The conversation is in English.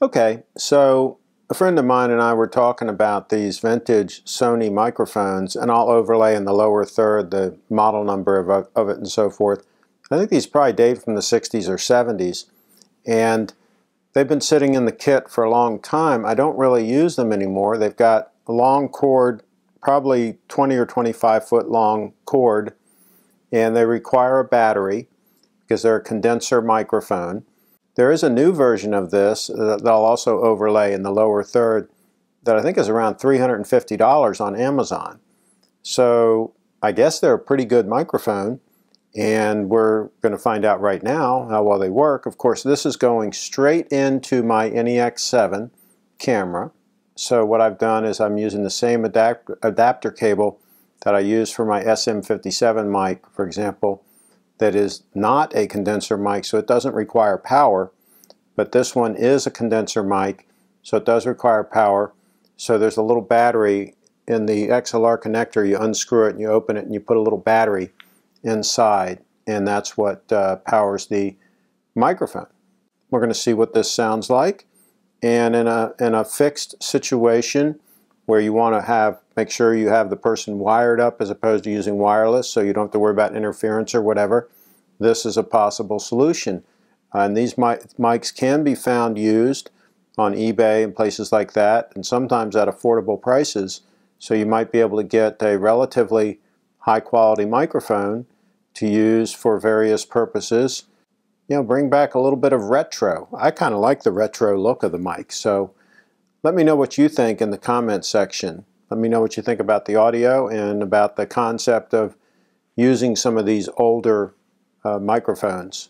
Okay, so a friend of mine and I were talking about these vintage Sony microphones, and I'll overlay in the lower third the model number of it and so forth. I think these probably date from the 60s or 70s, and they've been sitting in the kit for a long time. I don't really use them anymore. They've got a long cord, probably 20 or 25 foot long cord, and they require a battery because they're a condenser microphone. There is a new version of this that I'll also overlay in the lower third that I think is around $350 on Amazon. So I guess they're a pretty good microphone, and we're going to find out right now how well they work. Of course, this is going straight into my NEX7 camera. So what I've done is I'm using the same adapter cable that I use for my SM57 mic, for example, that is not a condenser mic, so it doesn't require power, but this one is a condenser mic, so it does require power. So there's a little battery in the XLR connector. You unscrew it and you open it and you put a little battery inside, and that's what powers the microphone. We're going to see what this sounds like, and in a fixed situation where you want to make sure you have the person wired up as opposed to using wireless, so you don't have to worry about interference or whatever, this is a possible solution. And these mics can be found used on eBay and places like that, and sometimes at affordable prices. So you might be able to get a relatively high quality microphone to use for various purposes. You know, bring back a little bit of retro. I kind of like the retro look of the mic, so let me know what you think in the comment section. Let me know what you think about the audio and about the concept of using some of these older microphones.